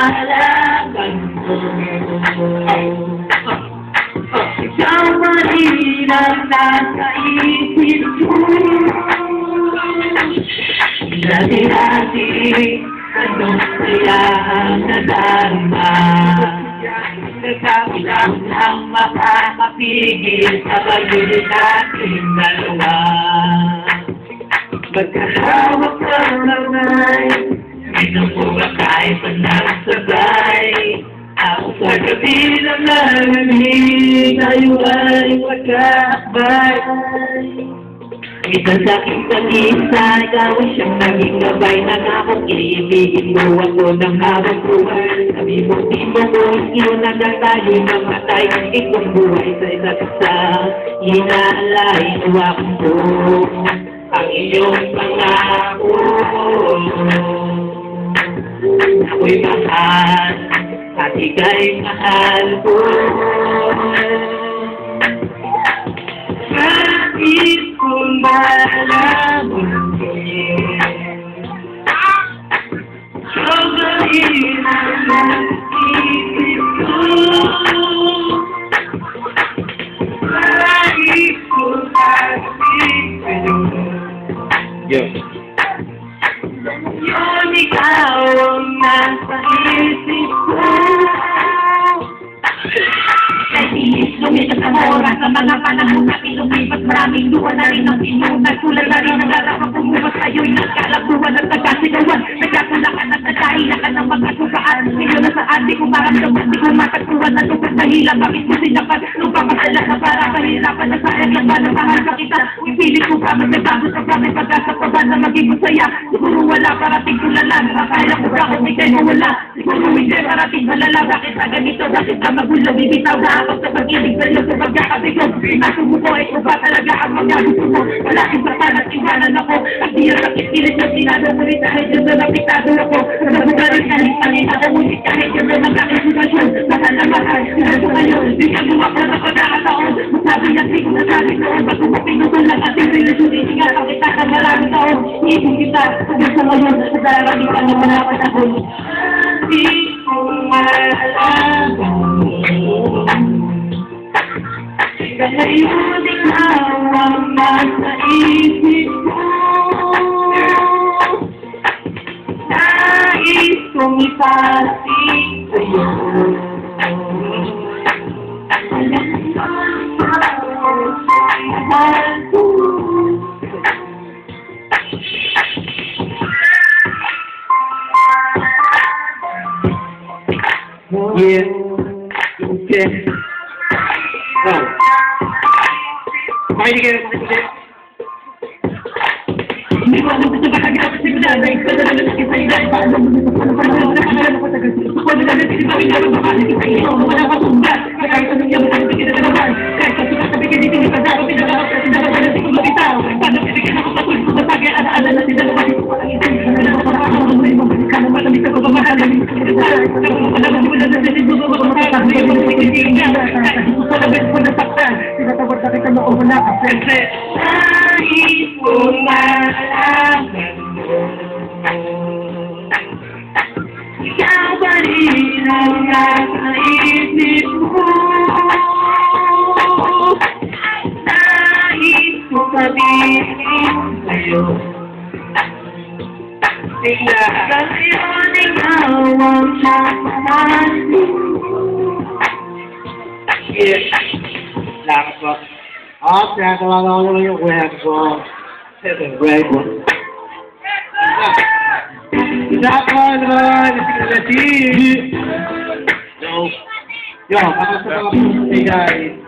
malaman mo. Ikaw pa rin ang nasa isip ko. Dati-dati, anong kaya ang nadarama? Nagkakulang ang makakapigil sa pagiging nating dalawa. Magkahawak ng lamay, minang po ba tayo pa nagsabay? Ako sa gabi ng lalamig, tayo ay magkakabay. Minsan sa aking pag-isa, ikaw ay siyang naging gabay. Nangakong iibigin mo ako ng habang buhay. Sabi mo, di mo ko yun hanggang tayo mamatay. Itong buhay sa isa't isa, inaalay nawakong ko ang iyong pangako. Ako'y mahal at ika'y mahal ko. Bakit kung malaman mo sobrang ang isip ko? Bakit kung bakit yun, ikaw ang nasa isip ko. Lumipas ang oras sa mga panahon na pinumipas. Maraming luha na rin ang pinunag. Tulad na rin ang larap ang pumupas sa'yo'y nagkalabuhan at nagkasigawan. Nagkakulakan at nagkahilakan ng mga sukaan. Ngayon na saan di ko maramdaman, di ko matagpuan na lupad na hilang. Bakit mo sinapan nung papasala na para kahirapan na sayang lang ba na mahal ka kita? Ipilit ko pa mas nagbago sa kami pag-asa pa ba na maging masaya? Siguro wala parating tulala. Akala ko bakit di kayo wala. Siguro hindi parating halala. Bakit sa ganito? Bakit ka magulo? Bibitaw na ako sa pag-ibig sa'yo sa pagkakabigong. Pinasok mo ito ba talaga ang mga gusto mo? Malaking bata at iwanan ako. At di ang nakikilit na sinado mo rin kahit yun na napitado ako. Sabi ka rin kahit panitado mo rin kahit yun na magkakasitwasyon. Mahal na mahal, sinaso ngayon. Di ka luwak na pagkakataon. Masabi yan di ko nasabi noon. Bago mo pinutol ang ating relasyon. Hindi nga nakita ka maraming taon. Iibig kita hanggang sa ngayon. Sa darating ka na malapat ako. Di ko maalam. Ngayon ikaw ang nasa isip ko. Nais kong ipasig sa'yo. Alam mo mahal ko. Yeah. Okay. Oh. Makinig kayo, makinig kayo. Hindi ko alam kung bakit ako si Bidana. Ikpadala na sa isa. Paano mo nito? Paano na kanala ko sa kasi? Paano na natin ito? Hindi ko bakit kita ito. Wala ka sundat. Kahit anong yung mga hindi na naman. Kahit sa sukat sabi ka dito, ipadala ko pinagalaw. Kasi naman na siguro bitaw. Paano pinigyan ako sa tulpo? Masagay ala-ala na sila naman. Hindi ko alam ito. Ano na para ako naman yung mga kano malamig sa pagmamahal. Alam mo na sa sila mo pagmamahal. Hindi mo pinigyan. Kahit gusto na best ko nasaktan. Tinatawag sa kita noong wala ka. Nais kong malaman mo. Ikaw pa rin ang nasa isip ko. Nais kong sabihin sa'yo. Ngayon ikaw ang sasamahan mo. Yes. Salamat po. Pinagawa ko naman yung web ko. Web ko. Isa ko naman, si Yo, ako sa mga guys.